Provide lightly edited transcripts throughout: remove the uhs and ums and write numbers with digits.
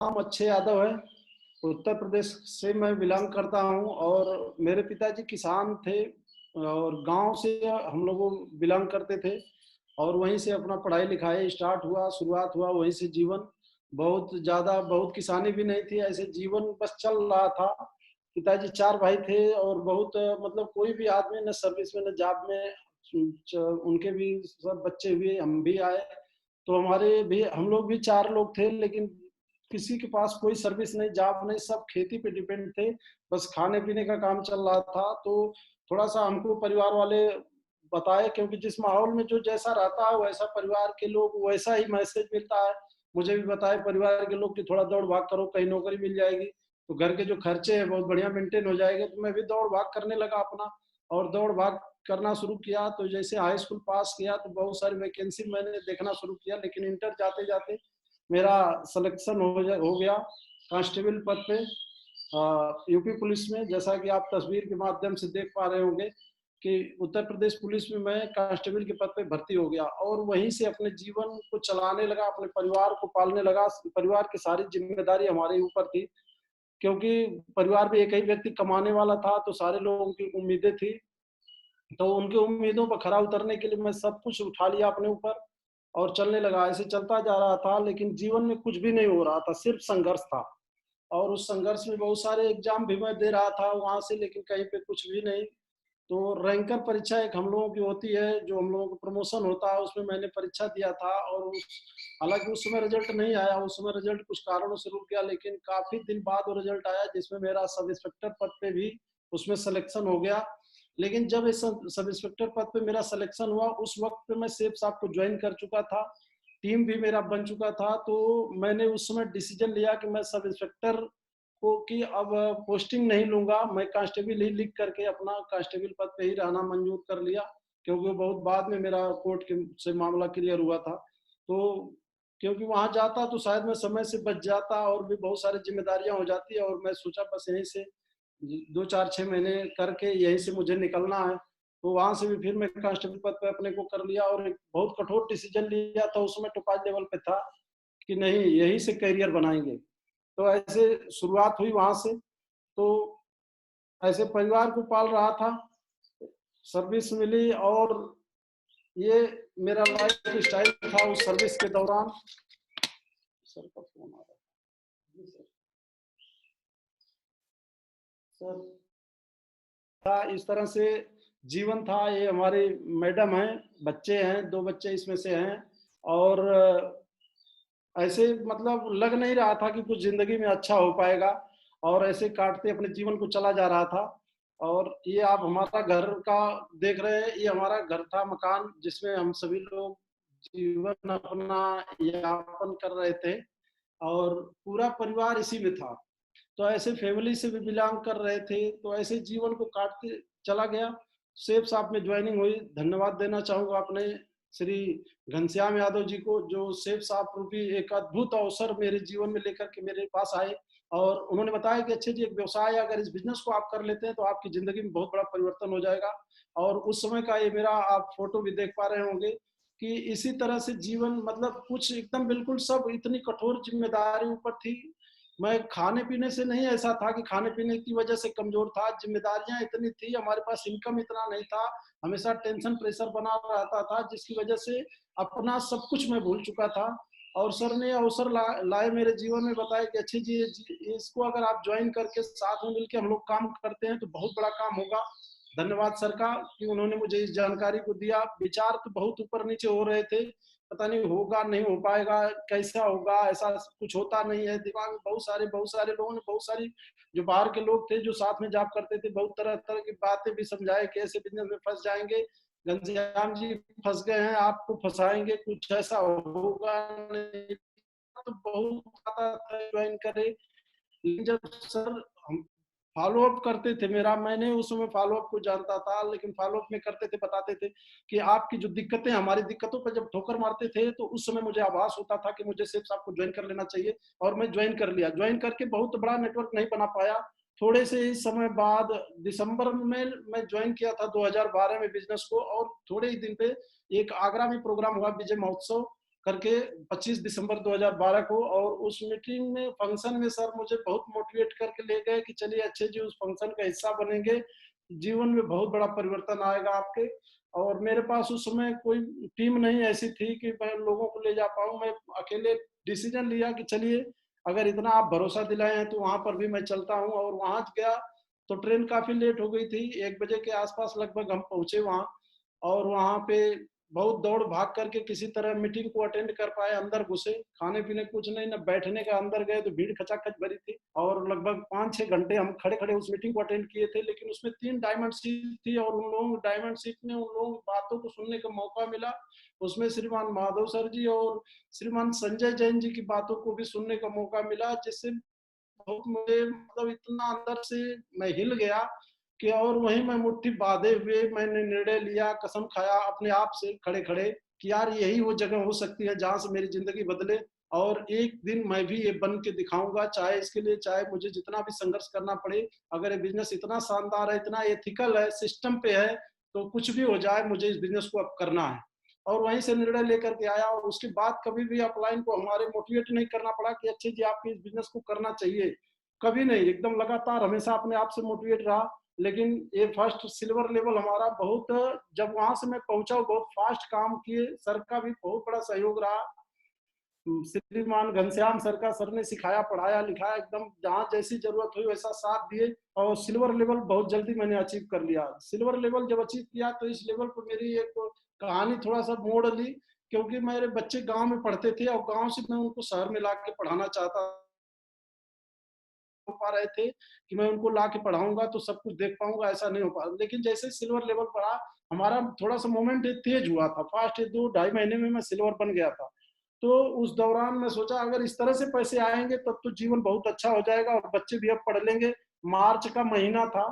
नाम अक्षय यादव है। उत्तर प्रदेश से मैं बिलोंग करता हूँ और मेरे पिताजी किसान थे और गांव से हम लोग बिलोंग करते थे और वहीं से अपना पढ़ाई लिखाई स्टार्ट हुआ, शुरुआत हुआ वहीं से जीवन। बहुत ज़्यादा बहुत किसानी भी नहीं थी, ऐसे जीवन बस चल रहा था। पिताजी 4 भाई थे और बहुत मतलब कोई भी आदमी न सर्विस में न जॉब में, उनके भी सब बच्चे हुए, हम भी आए। तो हमारे भी हम लोग भी 4 लोग थे, लेकिन किसी के पास कोई सर्विस नहीं, जॉब नहीं, सब खेती पे डिपेंड थे। बस खाने पीने का काम चल रहा था। तो थोड़ा सा हमको परिवार वाले बताए, क्योंकि जिस माहौल में जो जैसा रहता है वैसा परिवार के लोग वैसा ही मैसेज मिलता है। मुझे भी बताए परिवार के लोग कि थोड़ा दौड़ भाग करो, कहीं नौकरी मिल जाएगी तो घर के जो खर्चे हैं बहुत बढ़िया मेंटेन हो जाएंगे। तो मैं भी दौड़ भाग करने लगा अपना, और दौड़ भाग करना शुरू किया। तो जैसे हाई स्कूल पास किया तो बहुत सारी वैकेंसी मैंने देखना शुरू किया, लेकिन इंटर जाते जाते मेरा सिलेक्शन हो गया कांस्टेबल पद पे यूपी पुलिस में। जैसा कि आप तस्वीर के माध्यम से देख पा रहे होंगे कि उत्तर प्रदेश पुलिस में मैं कांस्टेबल के पद पे भर्ती हो गया और वहीं से अपने जीवन को चलाने लगा, अपने परिवार को पालने लगा। परिवार की सारी जिम्मेदारी हमारे ऊपर थी, क्योंकि परिवार में एक ही व्यक्ति कमाने वाला था, तो सारे लोगों की उम्मीदें थी। तो उनकी उम्मीदों पर खरा उतरने के लिए मैं सब कुछ उठा लिया अपने ऊपर और चलने लगा। ऐसे चलता जा रहा था, लेकिन जीवन में कुछ भी नहीं हो रहा था, सिर्फ संघर्ष था। और उस संघर्ष में बहुत सारे एग्जाम भी मैं दे रहा था वहां से, लेकिन कहीं पे कुछ भी नहीं। तो रैंकर परीक्षा एक हम लोगों की होती है, जो हम लोगों को प्रमोशन होता है, उसमें मैंने परीक्षा दिया था। और हालांकि उस समय रिजल्ट नहीं आया, उस समय रिजल्ट कुछ कारणों से रुक गया, लेकिन काफी दिन बाद वो रिजल्ट आया जिसमें मेरा सब इंस्पेक्टर पद पे भी उसमें सिलेक्शन हो गया। लेकिन जब इस सब इंस्पेक्टर पद पे मेरा सिलेक्शन हुआ, उस वक्त पे मैं सेफ साहब को ज्वाइन कर चुका था, टीम भी मेरा बन चुका था। तो मैंने उस समय डिसीजन लिया कि मैं सब इंस्पेक्टर को की अब पोस्टिंग नहीं लूंगा, मैं कांस्टेबल ही लिख करके अपना कांस्टेबल पद पे ही रहना मंजूर कर लिया, क्योंकि वो बहुत बाद में मेरा कोर्ट के से मामला क्लियर हुआ था। तो क्योंकि वहां जाता तो शायद मैं समय से बच जाता और भी बहुत सारी जिम्मेदारियां हो जाती, और मैं सोचा बस यहीं से 2 4 6 महीने करके यहीं से मुझे निकलना है। तो वहां से भी फिर मैं कांस्टेबल पद पे अपने को कर लिया और एक बहुत कठोर डिसीजन लिया था। उस समय टोपाज लेवल पे था कि नहीं, यहीं से करियर बनाएंगे। तो ऐसे शुरुआत हुई वहां से। तो ऐसे परिवार को पाल रहा था, सर्विस मिली, और ये मेरा लाइफ स्टाइल था उस सर्विस के दौरान। सर का फोन आ रहा है जी सर। सर था इस तरह से जीवन था। ये हमारी मैडम हैं, बच्चे हैं, 2 बच्चे इसमें से हैं। और ऐसे मतलब लग नहीं रहा था कि कुछ जिंदगी में अच्छा हो पाएगा, और ऐसे काटते अपने जीवन को चला जा रहा था। और ये आप हमारा घर का देख रहे हैं, ये हमारा घर था, मकान, जिसमें हम सभी लोग जीवन अपना यापन कर रहे थे और पूरा परिवार इसी में था। तो ऐसे फैमिली से भी बिलोंग कर रहे थे, तो ऐसे जीवन को काटते चला गया। सेफ साहब में ज्वाइनिंग हुई। धन्यवाद देना चाहूंगा अपने श्री घनश्याम यादव जी को, जो सेफ साहब रूपी एक अद्भुत अवसर मेरे जीवन में लेकर के मेरे पास आए। और उन्होंने बताया कि अच्छे जी, एक व्यवसाय अगर इस बिजनेस को आप कर लेते हैं तो आपकी जिंदगी में बहुत बड़ा परिवर्तन हो जाएगा। और उस समय का ये मेरा आप फोटो भी देख पा रहे होंगे कि इसी तरह से जीवन मतलब कुछ एकदम बिल्कुल सब इतनी कठोर जिम्मेदारी ऊपर थी। मैं खाने पीने से नहीं ऐसा था कि खाने पीने की वजह से कमजोर था, जिम्मेदारियां इतनी थी, हमारे पास इनकम इतना नहीं था, हमेशा टेंशन प्रेशर बना रहता था, जिसकी वजह से अपना सब कुछ मैं भूल चुका था। और सर ने अवसर लाए मेरे जीवन में, बताया कि अच्छी जी इसको अगर आप ज्वाइन करके साथ में मिलकर हम लोग काम करते हैं तो बहुत बड़ा काम होगा। धन्यवाद सर का कि उन्होंने मुझे इस जानकारी को दिया। विचार तो बहुत ऊपर नीचे हो रहे थे, पता नहीं होगा नहीं हो पाएगा, कैसा होगा, ऐसा कुछ होता नहीं है। दिमाग में बहुत सारे लोगों ने, बहुत सारी जो बाहर के लोग थे जो साथ में जॉब करते थे, बहुत तरह तरह की बातें भी समझाए कि ऐसे बिजनेस में फंस जाएंगे, घनश्याम जी फंस गए हैं, आपको फंसाएंगे, कुछ ऐसा होगा नहीं। तो बहुत आता था ज्वाइन करे, लेकिन जब सर हम फॉलो अप करते थे मेरा, मैंने उस समय फॉलो अप को जानता था, लेकिन फॉलो अप में करते थे, बताते थे कि आपकी जो दिक्कतें, हमारी दिक्कतों पर जब ठोकर मारते थे तो उस समय मुझे आभास होता था कि मुझे सिर्फ साहब को ज्वाइन कर लेना चाहिए। और मैं ज्वाइन कर लिया। ज्वाइन करके बहुत बड़ा नेटवर्क नहीं बना पाया। थोड़े से ही समय बाद दिसंबर में मैं ज्वाइन किया था 2012 में बिजनेस को, और थोड़े ही दिन पे एक आगरा में प्रोग्राम हुआ विजय महोत्सव करके 25 दिसंबर 2012 को। और उस मीटिंग में फंक्शन में सर मुझे बहुत मोटिवेट करके ले गए कि चलिए अच्छे जी, उस फंक्शन का हिस्सा बनेंगे, जीवन में बहुत बड़ा परिवर्तन आएगा आपके। और मेरे पास उस समय कोई टीम नहीं ऐसी थी कि मैं लोगों को ले जा पाऊँ। मैं अकेले डिसीजन लिया कि चलिए अगर इतना आप भरोसा दिलाए हैं तो वहाँ पर भी मैं चलता हूँ। और वहाँ गया तो ट्रेन काफ़ी लेट हो गई थी, 1 बजे के आस-पास लगभग हम पहुँचे वहाँ। और वहाँ पे बहुत दौड़-भाग करके किसी तरह मीटिंग को अटेंड कर पाए, अंदर घुसे, खाने-पीने कुछ नहीं, ना बैठने का, अंदर गए तो भीड़ खचाखच भरी थी। और लगभग 5-6 घंटे हम खड़े-खड़े उस मीटिंग को अटेंड किए थे, लेकिन उसमें 3 डायमंड सीट थी और उन लोगों डायमंड सीट में उन लोगों की बातों को सुनने का मौका मिला। उसमें श्रीमान माधव सर जी और श्रीमान संजय जैन जी की बातों को भी सुनने का मौका मिला, जिससे बहुत मुझे मतलब इतना अंदर से मैं हिल गया कि और वहीं मैं मुट्ठी बाँधे हुए मैंने निर्णय लिया, कसम खाया अपने आप से खड़े-खड़े कि यार यही वो जगह हो सकती है जहाँ से मेरी ज़िंदगी बदले। और एक दिन मैं भी ये बन के दिखाऊँगा, चाहे इसके लिए चाहे मुझे जितना भी संघर्ष करना पड़े। अगर ये बिज़नेस इतना शानदार है, इतना एथिकल है, सिस्टम पे है, तो कुछ भी हो जाए मुझे इस बिज़नेस को अब करना है। और वहीं से निर्णय लेकर के आया। और उसके बाद कभी भी अपलाइन को हमारे मोटिवेट नहीं करना पड़ा कि अच्छे जी आपको इस बिज़नेस को करना चाहिए। कभी नहीं, एकदम लगातार हमेशा अपने आप से मोटिवेट रहा। लेकिन ये फर्स्ट सिल्वर लेवल हमारा बहुत, जब वहाँ से मैं पहुँचा बहुत फास्ट काम किए, सर का भी बहुत बड़ा सहयोग रहा। श्रीमान घनश्याम सर का, सर ने सिखाया, पढ़ाया, लिखाया, एकदम जहाँ जैसी ज़रूरत हुई वैसा साथ दिए। और सिल्वर लेवल बहुत जल्दी मैंने अचीव कर लिया। सिल्वर लेवल जब अचीव किया तो इस लेवल पर मेरी एक कहानी थोड़ा-सा मोड़ ली, क्योंकि मेरे बच्चे गाँव में पढ़ते थे और गाँव से मैं उनको शहर में लाके पढ़ाना चाहता हो पा रहे थे कि मैं उनको ला के पढ़ाऊँगा तो सब कुछ देख पाऊँगा, ऐसा नहीं हो पा। लेकिन जैसे सिल्वर लेवल पढ़ा, हमारा थोड़ा-सा मूवमेंट तेज़ हुआ था, फास्ट 2 ढाई महीने में मैं सिल्वर बन गया था। तो उस दौरान मैं सोचा अगर इस तरह से पैसे आएँगे तब तो जीवन बहुत अच्छा हो जाएगा और बच्चे भी अब पढ़ लेंगे। मार्च का महीना था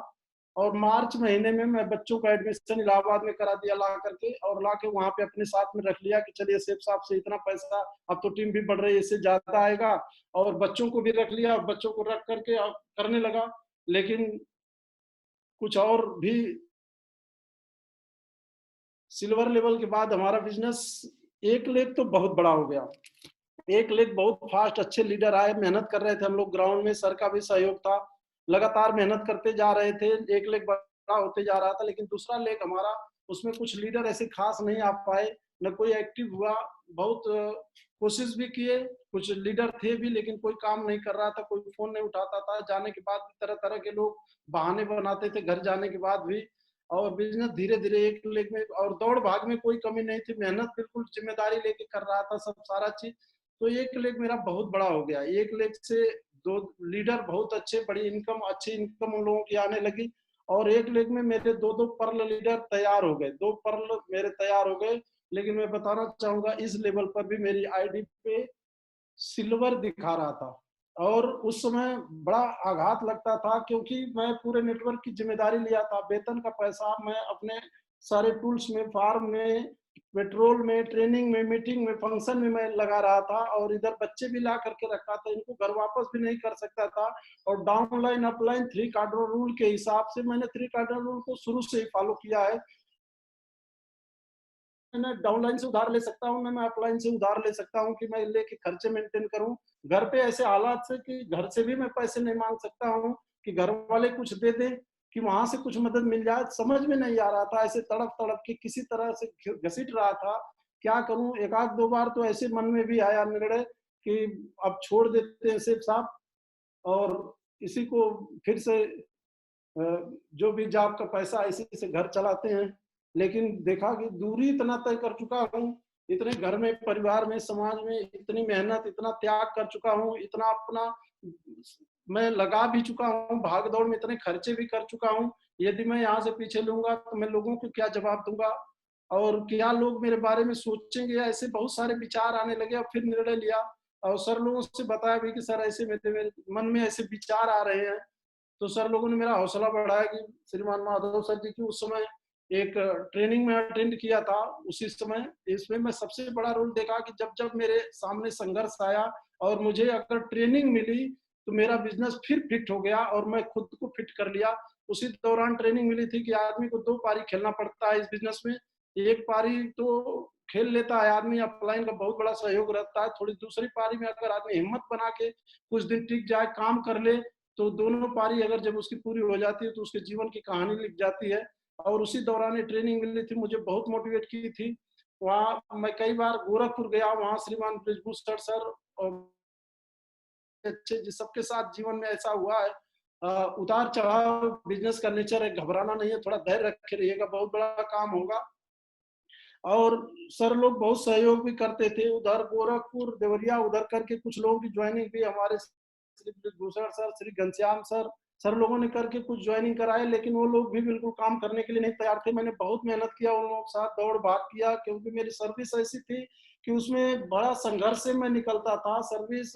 और मार्च महीने में मैं बच्चों का एडमिशन इलाहाबाद में करा दिया ला करके, और ला के वहाँ पे अपने साथ में रख लिया कि चलिए सेठ साहब से इतना पैसा, अब तो टीम भी बढ़ रही है, इससे ज़्यादा आएगा। और बच्चों को भी रख लिया, बच्चों को रख करके अब करने लगा। लेकिन कुछ और भी सिल्वर लेवल के बाद हमारा बिज़नेस 1 लेग तो बहुत बड़ा हो गया। 1 लेग बहुत फास्ट अच्छे लीडर आए, मेहनत कर रहे थे हम लोग ग्राउंड में, सर का भी सहयोग था। लगातार मेहनत करते जा रहे थे, 1 लेग बड़ा होते जा रहा था। लेकिन दूसरा लेग हमारा, उसमें कुछ लीडर ऐसे खास नहीं आ पाए, ना कोई एक्टिव हुआ। बहुत कोशिश भी किए, कुछ लीडर थे भी लेकिन कोई काम नहीं कर रहा था, कोई फ़ोन नहीं उठाता था। जाने के बाद भी तरह-तरह के लोग बहाने बनाते थे घर जाने के बाद भी। और बिज़नेस धीरे-धीरे 1 लेग में, और दौड़-भाग में कोई कमी नहीं थी, मेहनत बिल्कुल ज़िम्मेदारी लेके कर रहा था सब सारा चीज़। तो 1 लेग मेरा बहुत बड़ा हो गया। 1 लेग से 2 लीडर बहुत अच्छे, बड़ी इनकम, अच्छी इनकम उन लोगों की आने लगी। और 1 लेग में मेरे 2-2 पर्ल लीडर तैयार हो गए, 2 पर्ल मेरे तैयार हो गए। लेकिन मैं बताना चाहूँगा इस लेवल पर भी मेरी आईडी पे सिल्वर दिखा रहा था। और उस समय बड़ा आघात लगता था क्योंकि मैं पूरे नेटवर्क की ज़िम्मेदारी लिया था। वेतन का पैसा मैं अपने सारे टूल्स में, फार्म में, पेट्रोल में, ट्रेनिंग में, मीटिंग में, फंक्शन में मैं लगा रहा था। और इधर बच्चे भी ला करके रखा था, इनको घर वापस भी नहीं कर सकता था। और डाउनलाइन, अपलाइन 3 कार्डर रूल के हिसाब से मैंने 3 कार्डर रूल को शुरू से ही फॉलो किया है। मैं डाउनलाइन से उधार ले सकता हूँ, ना मैं अपलाइन से उधार ले सकता हूँ कि मैं लेके खर्चे मेंटेन करूँ। घर पे ऐसे हालात से कि घर से भी मैं पैसे नहीं माँग सकता हूँ कि घर वाले कुछ दे दें, कि वहाँ से कुछ मदद मिल जाए। समझ में नहीं आ रहा था, ऐसे तड़प-तड़प के किसी तरह से घसीट रहा था। क्या करूँ? 1 आध 2 बार तो ऐसे मन में भी आया निर्णय कि अब छोड़ देते हैं सेठ साहब और इसी को फिर से जो भी जॉब का पैसा है इसी से घर चलाते हैं। लेकिन देखा कि दूरी इतना तय कर चुका हूँ, इतने घर में, परिवार में, समाज में इतनी मेहनत, इतना त्याग कर चुका हूँ, इतना अपना मैं लगा भी चुका हूँ, भाग-दौड़ में इतने खर्चे भी कर चुका हूँ। यदि मैं यहाँ से पीछे लूँगा तो मैं लोगों को क्या जवाब दूँगा? और क्या लोग मेरे बारे में सोचेंगे? ऐसे बहुत सारे विचार आने लगे। और फिर निर्णय लिया और सर लोगों से बताया भी कि सर ऐसे मेरे मेरे मन में ऐसे विचार आ रहे हैं। तो सर लोगों ने मेरा हौसला बढ़ाया कि श्रीमान माधव सर जी की उस समय एक ट्रेनिंग में अटेंड किया था उसी समय। इसमें मैं सबसे बड़ा रोल देखा कि जब-जब मेरे सामने संघर्ष आया और मुझे अगर ट्रेनिंग मिली, तो मेरा बिज़नेस फिर फिट हो गया और मैं खुद को फिट कर लिया। उसी दौरान ट्रेनिंग मिली थी कि आदमी को 2 पारी खेलना पड़ता है इस बिज़नेस में। एक पारी तो खेल लेता है आदमी, अपलाइन का बहुत बड़ा सहयोग रहता है। थोड़ी दूसरी पारी में अगर आदमी हिम्मत बना के कुछ दिन टिक जाए, काम कर ले, तो दोनों पारी अगर जब उसकी पूरी हो जाती है तो उसके जीवन की कहानी लिख जाती है। और उसी दौरान ये ट्रेनिंग मिली थी, मुझे बहुत मोटिवेट की थी। वहाँ मैं कई बार गोरखपुर गया, वहाँ श्रीमान ब्रिजभूषण सर और अच्छे जिस सबके साथ जीवन में ऐसा हुआ है, उतार चढ़ाव बिजनेस का नेचर है, घबराना नहीं है, थोड़ा धैर्य रखे रहिएगा, बहुत बड़ा काम होगा। और सर लोग बहुत सहयोग भी करते थे, उधर गोरखपुर देवरिया उधर करके कुछ लोगों की ज्वाइनिंग भी हमारे श्री भूषण सर, श्री घनश्याम सर लोगों ने करके कुछ ज्वाइनिंग कराए, लेकिन वो लोग भी बिल्कुल काम करने के लिए नहीं तैयार थे। मैंने बहुत मेहनत किया उन लोगों के साथ, दौड़ भाग किया, क्योंकि मेरी सर्विस ऐसी थी कि उसमें बड़ा संघर्ष से मैं निकलता था। सर्विस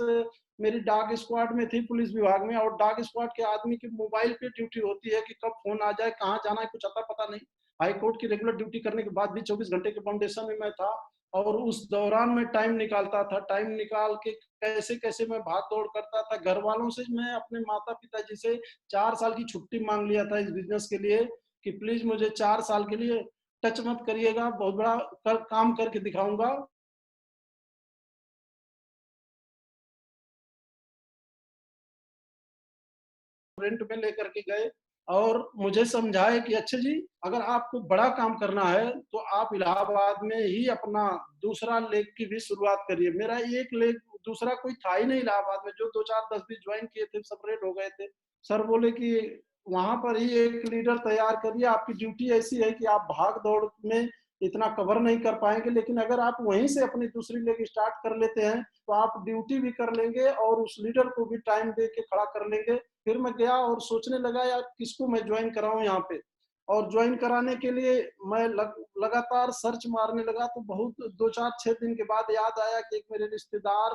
मेरी डाक स्क्वाड में थी पुलिस विभाग में, और डाक स्क्वाड के आदमी की मोबाइल पे ड्यूटी होती है कि कब फोन आ जाए, कहाँ जाना है, कुछ अता पता नहीं। हाई कोर्ट की रेगुलर ड्यूटी करने के बाद भी 24 घंटे के फाउंडेशन में मैं था, और उस दौरान मैं टाइम निकालता था, टाइम निकाल के कैसे कैसे मैं भाग दौड़ करता था। घर वालों से मैं अपने माता पिताजी से 4 साल की छुट्टी मांग लिया था इस बिजनेस के लिए, कि प्लीज मुझे 4 साल के लिए टच मत करिएगा, बहुत बड़ा काम करके दिखाऊंगा। रेंट में लेकर के गए और मुझे समझाए कि अच्छा जी, अगर आपको बड़ा काम करना है तो आप इलाहाबाद में ही अपना दूसरा लेग की भी शुरुआत करिए। मेरा एक लेग दूसरा कोई था ही नहीं इलाहाबाद में, जो 2 4 10 भी ज्वाइन किए थे सब रेड हो गए थे। सर बोले कि वहां पर ही एक लीडर तैयार करिए, आपकी ड्यूटी ऐसी है कि आप भाग दौड़ में इतना कवर नहीं कर पाएंगे, लेकिन अगर आप वहीं से अपनी दूसरी लेग स्टार्ट कर लेते हैं तो आप ड्यूटी भी कर लेंगे और उस लीडर को भी टाइम दे के खड़ा कर लेंगे। फिर मैं गया और सोचने लगा यार किसको मैं ज्वाइन कराऊं यहाँ पे। और ज्वाइन कराने के लिए मैं लगातार सर्च मारने लगा, तो बहुत 2 4 6 दिन के बाद याद आया कि एक मेरे रिश्तेदार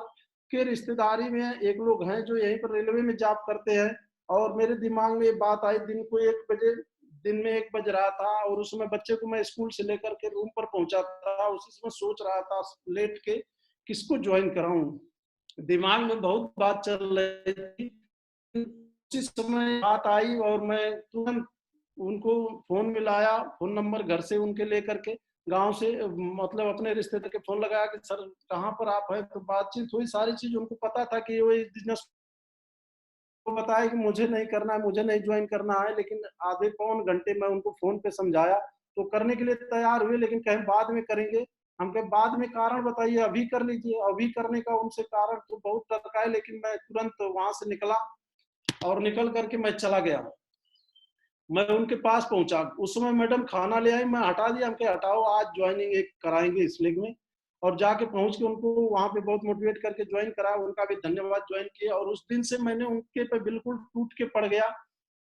के रिश्तेदारी में एक लोग हैं जो यहीं पर रेलवे में जॉब करते हैं। और मेरे दिमाग में ये बात आई, दिन को 1 बजे, दिन में 1 बज रहा था, और उस समय बच्चे को मैं स्कूल से लेकर के रूम पर पहुंचा था। उसी समय सोच रहा था लेट के किसको ज्वाइन कराऊं, दिमाग में बहुत बात चल रही थी। उसी समय बात आई और मैं तुरंत उनको फोन मिलाया, फोन नंबर घर से उनके लेकर के, गांव से, मतलब अपने रिश्तेदार के फोन लगाया कि सर कहाँ पर आप हैं। तो बातचीत हुई, सारी चीज उनको पता था कि वो इस बिजनेस को बताया कि मुझे नहीं करना है, मुझे नहीं ज्वाइन करना है, लेकिन आधे पौन घंटे मैं उनको फोन पे समझाया तो करने के लिए तैयार हुए, लेकिन कहीं बाद में करेंगे। हम कहे बाद में कारण बताइए, अभी कर लीजिए। अभी करने का उनसे कारण तो बहुत तरह है, लेकिन मैं तुरंत वहां से निकला और निकल करके मैं चला गया। मैं उनके पास पहुंचा, उस समय मैडम खाना ले आई, मैं हटा दिया, हम कहे हटाओ आज ज्वाइनिंग एक कराएंगे इस लीग में। और जाके पहुंच के उनको वहां पे बहुत मोटिवेट करके ज्वाइन करा, उनका भी धन्यवाद, ज्वाइन किया। और उस दिन से मैंने उनके पे बिल्कुल टूट के पड़ गया।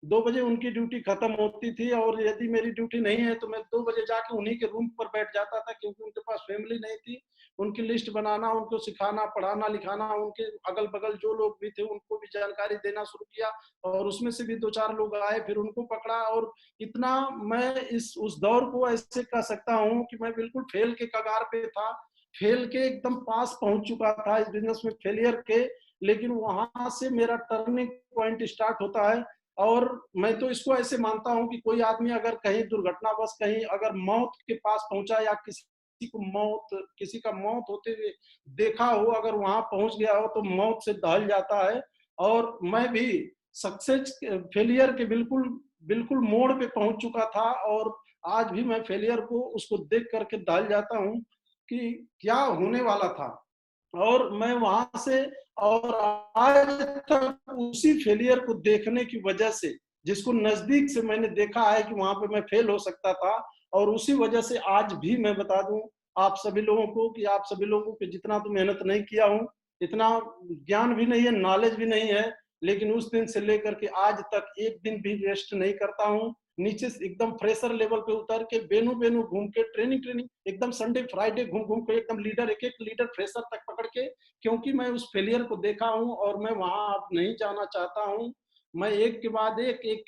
2 बजे उनकी ड्यूटी खत्म होती थी, और यदि मेरी ड्यूटी नहीं है तो मैं 2 बजे जाके उन्हीं के रूम पर बैठ जाता था, क्योंकि उनके पास फैमिली नहीं थी। उनकी लिस्ट बनाना, उनको सिखाना, पढ़ाना लिखाना, उनके अगल बगल जो लोग भी थे उनको भी जानकारी देना शुरू किया। और उसमें से भी 2 4 लोग आए, फिर उनको पकड़ा। और इतना मैं इस उस दौर को ऐसे कह सकता हूँ कि मैं बिल्कुल फेल के कगार पे था, फेल के एकदम पास पहुंच चुका था इस बिजनेस में, फेलियर के। लेकिन वहां से मेरा टर्निंग पॉइंट स्टार्ट होता है। और मैं तो इसको ऐसे मानता हूं कि कोई आदमी अगर कहीं दुर्घटनावश कहीं अगर मौत के पास पहुंचा, या किसी का मौत होते हुए देखा हो, अगर वहां पहुंच गया हो तो मौत से दहल जाता है। और मैं भी सक्सेस फेलियर के बिल्कुल बिल्कुल मोड़ पे पहुंच चुका था, और आज भी मैं फेलियर को उसको देख करके दहल जाता हूं कि क्या होने वाला था। और मैं वहां से, और आज तक उसी फेलियर को देखने की वजह से, जिसको नजदीक से मैंने देखा है कि वहां पे मैं फेल हो सकता था, और उसी वजह से आज भी मैं बता दूं आप सभी लोगों को कि आप सभी लोगों को जितना तो मेहनत नहीं किया हूं, इतना ज्ञान भी नहीं है, नॉलेज भी नहीं है, लेकिन उस दिन से लेकर के आज तक एक दिन भी रेस्ट नहीं करता हूं। नीचे से एकदम फ्रेशर लेवल पे उतर के बेनू बेनू घूम के ट्रेनिंग ट्रेनिंग एकदम संडे फ्राइडे घूम घूम के एकदम लीडर, एक एक लीडर फ्रेशर तक पकड़ के, क्योंकि मैं उस फेलियर को देखा हूं और मैं वहां अब नहीं जाना चाहता हूं। मैं एक के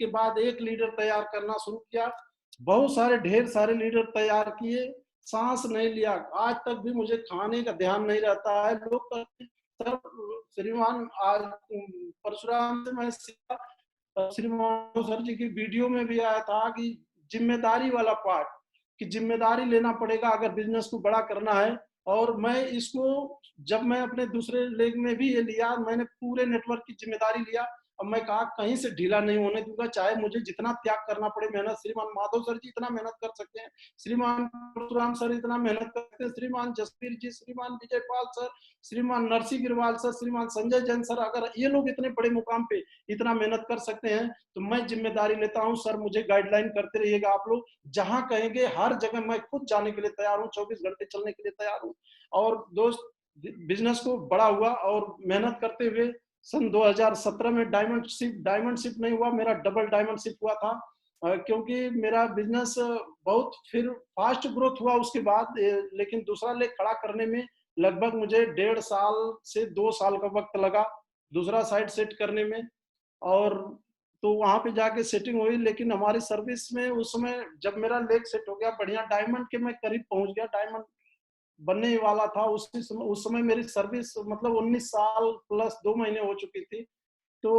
बाद एक लीडर तैयार करना शुरू किया, बहुत सारे ढेर सारे लीडर तैयार किए, सांस नहीं लिया। आज तक भी मुझे खाने का ध्यान नहीं रहता है। लोग कहते हैं, सर श्रीमान आज परशुराम से मैं सीखा, श्रीमान सर जी की वीडियो में भी आया था कि जिम्मेदारी वाला पार्ट, कि जिम्मेदारी लेना पड़ेगा अगर बिजनेस को बड़ा करना है। और मैं इसको, जब मैं अपने दूसरे लेग में भी ये लिया, मैंने पूरे नेटवर्क की जिम्मेदारी लिया। अब मैं कहा कहीं से ढीला नहीं होने दूंगा, चाहे मुझे जितना त्याग करना पड़े मेहनत। श्रीमान माधव सर जी इतना मेहनत कर सकते हैं, श्रीमान परशुराम सर इतना मेहनत करते हैं, श्रीमान जसवीर जी, श्रीमान विजय पाल सर, श्रीमान नरसिंह गिरवाल सर, श्रीमान संजय जैन सर, अगर ये लोग इतने बड़े मुकाम पे इतना मेहनत कर सकते हैं तो मैं जिम्मेदारी लेता हूँ। सर मुझे गाइडलाइन करते रहिएगा आप लोग, जहां कहेंगे हर जगह मैं खुद जाने के लिए तैयार हूँ, 24 घंटे चलने के लिए तैयार हूँ। और दोस्त, बिजनेस को बड़ा हुआ और मेहनत करते हुए सन 2017 में डायमंड शिप नहीं हुआ, मेरा डबल डायमंड शिप हुआ था। क्योंकि मेरा बिजनेस बहुत फिर फास्ट ग्रोथ हुआ उसके बाद, लेकिन दूसरा लेग खड़ा करने में लगभग मुझे 1.5 साल से 2 साल का वक्त लगा, दूसरा साइड सेट करने में। और तो वहां पे जाके सेटिंग हुई, लेकिन हमारी सर्विस में उस समय जब मेरा लेग सेट हो गया बढ़िया, डायमंड के मैं करीब पहुंच गया, डायमंड बनने ही वाला था उस समय मेरी सर्विस मतलब 19 साल प्लस 2 महीने हो चुकी थी। तो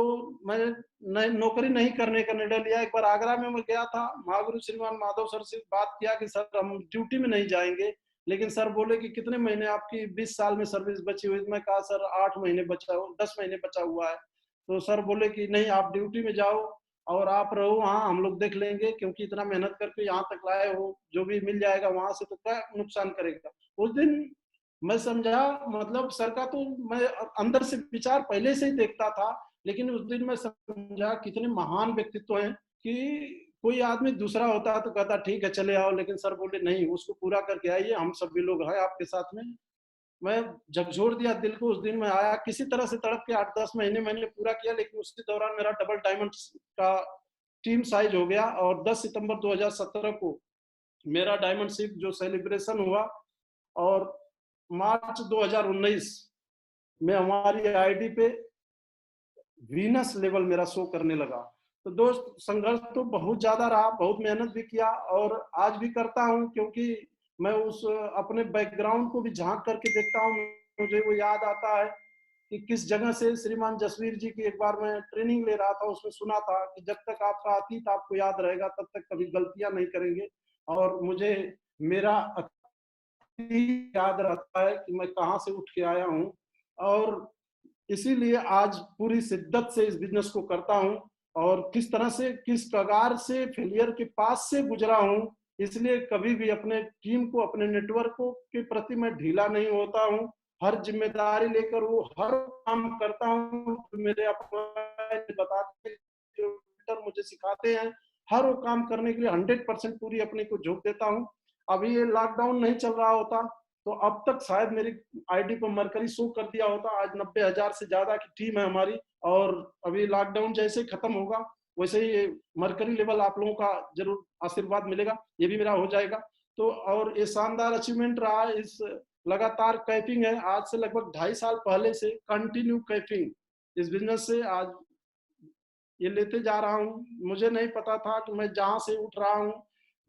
मैं नौकरी नहीं करने का निर्णय लिया। एक बार आगरा में मैं गया था, महागुरु श्रीमान माधव सर से बात किया कि सर हम ड्यूटी में नहीं जाएंगे, लेकिन सर बोले कि कितने महीने आपकी 20 साल में सर्विस बची हुई। मैं कहा सर 8 महीने बचा हो, 10 महीने बचा हुआ है। तो सर बोले कि नहीं आप ड्यूटी में जाओ और आप रहो वहाँ, हम लोग देख लेंगे, क्योंकि इतना मेहनत करके यहाँ तक लाए हो, जो भी मिल जाएगा वहां से तो क्या नुकसान करेगा। उस दिन मैं समझा, मतलब सर का तो मैं अंदर से विचार पहले से ही देखता था, लेकिन उस दिन मैं समझा कितने महान व्यक्तित्व हैं कि कोई आदमी दूसरा होता तो कहता ठीक है चले आओ, लेकिन सर बोले नहीं, उसको पूरा करके आइए, हम सभी लोग हैं आपके साथ में। मैं झकझोर दिया दिल को, उस दिन मैं आया किसी तरह से तड़प के, 8-10 महीने मैंने पूरा किया, लेकिन उसी दौरान मेरा डबल डायमंड का टीम साइज हो गया। और 10 सितंबर 2017 को मेरा डायमंड शिप जो सेलिब्रेशन हुआ, और मार्च 2019 में हमारी आईडी पे वीनस लेवल मेरा शो करने लगा। तो दोस्त, संघर्ष तो बहुत ज्यादा रहा, बहुत मेहनत भी किया और आज भी करता हूँ, क्योंकि मैं उस अपने बैकग्राउंड को भी झांक करके देखता हूँ, मुझे वो याद आता है कि किस जगह से श्रीमान जसवीर जी की एक बार मैं ट्रेनिंग ले रहा था, उसमें सुना था कि जब तक आपका अतीत आपको याद रहेगा तब तक कभी गलतियां नहीं करेंगे। और मुझे मेरा याद रहता है कि मैं कहाँ से उठ के आया हूँ, और इसीलिए आज पूरी शिद्दत से इस बिजनेस को करता हूँ, और किस तरह से किस कगार से फेलियर के पास से गुजरा हूँ। इसलिए कभी भी अपने टीम को, अपने नेटवर्क को के प्रति मैं ढीला नहीं होता हूँ, हर जिम्मेदारी लेकर वो हर काम करता हूँ। मेरे बताते जो मुझे सिखाते हैं, हर वो काम करने के लिए 100% पूरी अपने को झोंक देता हूँ। अभी ये लॉकडाउन नहीं चल रहा होता तो अब तक शायद मेरी आईडी पर मरकरी शो कर दिया होता। आज 90,000 से ज्यादा की टीम है हमारी, और अभी लॉकडाउन जैसे खत्म होगा वैसे ही मरकरी लेवल आप लोगों का जरूर आशीर्वाद मिलेगा, ये भी मेरा हो जाएगा। तो और ये शानदार अचीवमेंट रहा, इस लगातार कैपिंग है आज से लगभग 2.5 साल पहले से कंटिन्यू कैपिंग इस बिजनेस से आज ये लेते जा रहा हूँ। मुझे नहीं पता था कि मैं जहाँ से उठ रहा हूँ,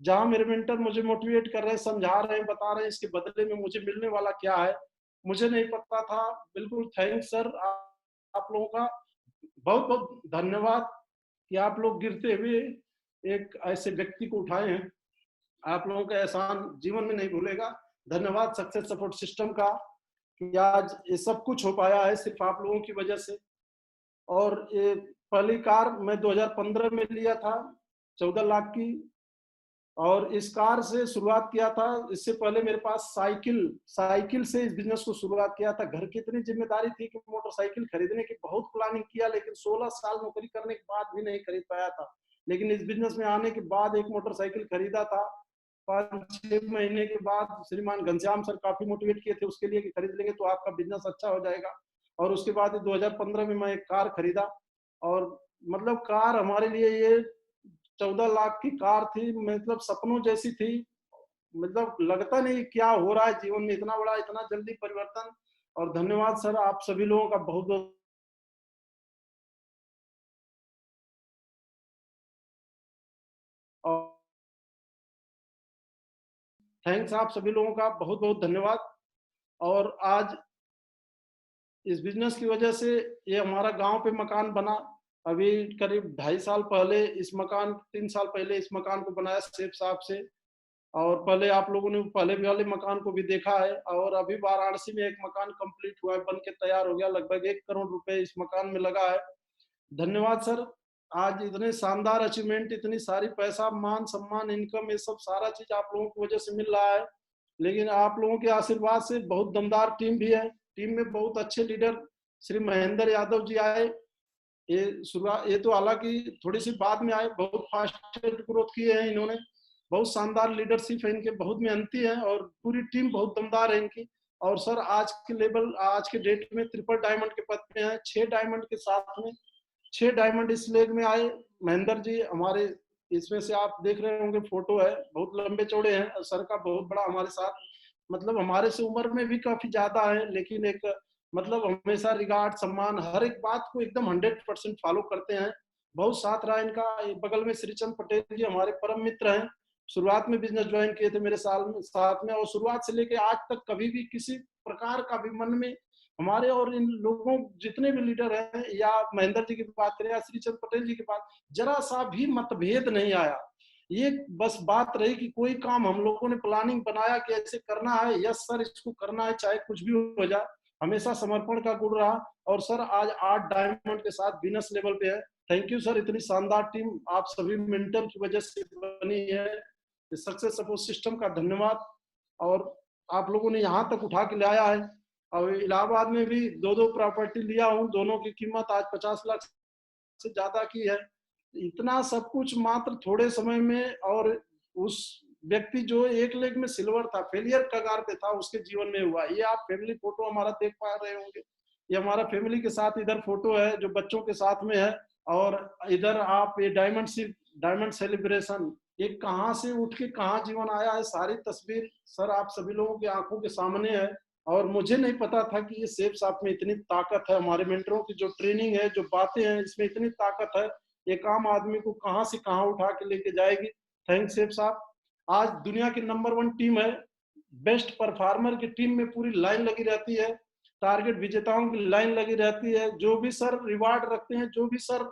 जहाँ मेरे मेंटर मुझे मोटिवेट कर रहे हैं, समझा रहे हैं, बता रहे हैं इसके बदले में मुझे मिलने वाला क्या है, मुझे नहीं पता था। बिल्कुल थैंक्स सर, आप लोगों का बहुत बहुत धन्यवाद कि आप लोग गिरते हुए एक ऐसे व्यक्ति को उठाए हैं। आप लोगों का एहसान जीवन में नहीं भूलेगा। धन्यवाद सक्सेस सपोर्ट सिस्टम का कि आज ये सब कुछ हो पाया है सिर्फ आप लोगों की वजह से। और ये पहली कार मैं 2015 में लिया था 14 लाख की, और इस कार से शुरुआत किया था। इससे पहले मेरे पास साइकिल से इस बिजनेस को शुरुआत किया था। घर की इतनी जिम्मेदारी थी कि मोटरसाइकिल खरीदने की बहुत प्लानिंग किया, लेकिन 16 साल नौकरी करने के बाद भी नहीं खरीद पाया था। लेकिन इस बिजनेस में आने के बाद एक मोटरसाइकिल खरीदा था। 5-6 महीने के बाद श्रीमान घनश्याम सर काफी मोटिवेट किए थे उसके लिए कि खरीद लेंगे तो आपका बिजनेस अच्छा हो जाएगा। और उसके बाद 2015 में मैं एक कार खरीदा, और मतलब कार हमारे लिए ये 14 लाख की कार थी, मतलब सपनों जैसी थी। मतलब लगता नहीं क्या हो रहा है जीवन में, इतना बड़ा इतना जल्दी परिवर्तन। और धन्यवाद सर, आप सभी लोगों का बहुत बहुत, और थैंक्स आप सभी लोगों का बहुत बहुत धन्यवाद। और आज इस बिजनेस की वजह से ये हमारा गांव पे मकान बना। अभी करीब 2.5 साल पहले इस मकान 3 साल पहले इस मकान को बनाया शेख साहब से। और पहले आप लोगों ने पहले वाले मकान को भी देखा है, और अभी वाराणसी में एक मकान कंप्लीट हुआ है, बन के तैयार हो गया, लगभग 1 करोड़ रुपए इस मकान में लगा है। धन्यवाद सर। आज इतने शानदार अचीवमेंट, इतनी सारी पैसा, मान सम्मान, इनकम, ये सब सारा चीज आप लोगों की वजह से मिल रहा है। लेकिन आप लोगों के आशीर्वाद से बहुत दमदार टीम भी है। टीम में बहुत अच्छे लीडर श्री महेंद्र यादव जी आए। ये तो हालांकि थोड़ी सी बाद में आए, बहुत फास्ट ग्रोथ किए हैं इन्होंने। बहुत शानदार लीडरशिप है इनके, बहुत मेहनती है, और पूरी टीम बहुत दमदार है इनकी। और सर आज के लेवल, आज के डेट में ट्रिपल डायमंड के पद पे हैं, 6 डायमंड के साथ में 6 डायमंड इस लेग में आए महेंद्र जी हमारे। इसमें से आप देख रहे होंगे, फोटो है, बहुत लंबे चौड़े हैं सर का, बहुत बड़ा हमारे साथ, मतलब हमारे से उम्र में भी काफी ज्यादा है, लेकिन एक मतलब हमेशा रिगार्ड, सम्मान, हर एक बात को एकदम 100% फॉलो करते हैं। बहुत साथ रहा इनका। बगल में श्रीचंद पटेल जी हमारे परम मित्र हैं। शुरुआत में बिजनेस ज्वाइन किए थे मेरे साथ में, और शुरुआत से लेके आज तक कभी भी किसी प्रकार का भी मन में हमारे और इन लोगों, जितने भी लीडर हैं, या महेंद्र जी की बात करें या श्रीचंद पटेल जी की बात, जरा सा भी मतभेद नहीं आया। ये बस बात रही कि कोई काम हम लोगों ने प्लानिंग बनाया कि ऐसे करना है, यस सर इसको करना है, चाहे कुछ भी हो जाए, हमेशा समर्पण का गुण रहा। और सर आज 8 डायमंड के साथ बिजनेस लेवल पे है। थैंक यू सर, इतनी शानदार टीम आप सभी मेंटर की वजह से बनी है। सक्सेस सपोर्ट सिस्टम का धन्यवाद। और आप लोगों ने यहाँ तक उठा के लाया है। और इलाहाबाद में भी 2-2 प्रॉपर्टी लिया हूँ, दोनों की कीमत आज 50 लाख से ज्यादा की है। इतना सब कुछ मात्र थोड़े समय में। और उस व्यक्ति जो एक लेग में सिल्वर था, फेलियर कगार पे था, उसके जीवन में हुआ। ये आप फैमिली फोटो हमारा देख पा रहे होंगे, ये हमारा फैमिली के साथ इधर फोटो है जो बच्चों के साथ में है। और इधर आप ये डायमंड सेलिब्रेशन, ये कहाँ से उठ के कहाँ जीवन आया है, सारी तस्वीर सर आप सभी लोगों की आंखों के सामने है। और मुझे नहीं पता था कि ये सेफ शॉप में इतनी ताकत है, हमारे मेंटरों की जो ट्रेनिंग है, जो बातें हैं, इसमें इतनी ताकत है, एक आम आदमी को कहां से कहां उठा के लेके जाएगी। थैंक्स सेफ साहब। आज दुनिया की नंबर 1 टीम है, बेस्ट परफॉर्मर की टीम में पूरी लाइन लगी रहती है, टारगेट विजेताओं की लाइन लगी रहती है। जो भी सर रिवार्ड रखते हैं, जो भी सर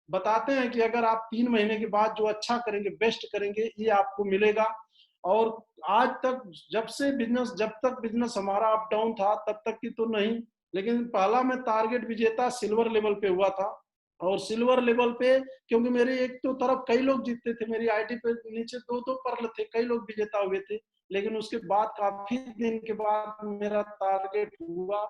बताते हैं कि अगर आप 3 महीने के बाद जो अच्छा करेंगे, बेस्ट करेंगे, ये आपको मिलेगा। और आज तक जब तक बिजनेस हमारा अप डाउन था, तब तक की तो नहीं, लेकिन पहला मैं टारगेट विजेता सिल्वर लेवल पे हुआ था। और सिल्वर लेवल पे, क्योंकि मेरी एक तो तरफ कई लोग जीतते थे, मेरी आईडी पे नीचे 2-2 पर्ल थे, कई लोग विजेता हुए थे। लेकिन उसके बाद काफी दिन के बाद मेरा टारगेट हुआ,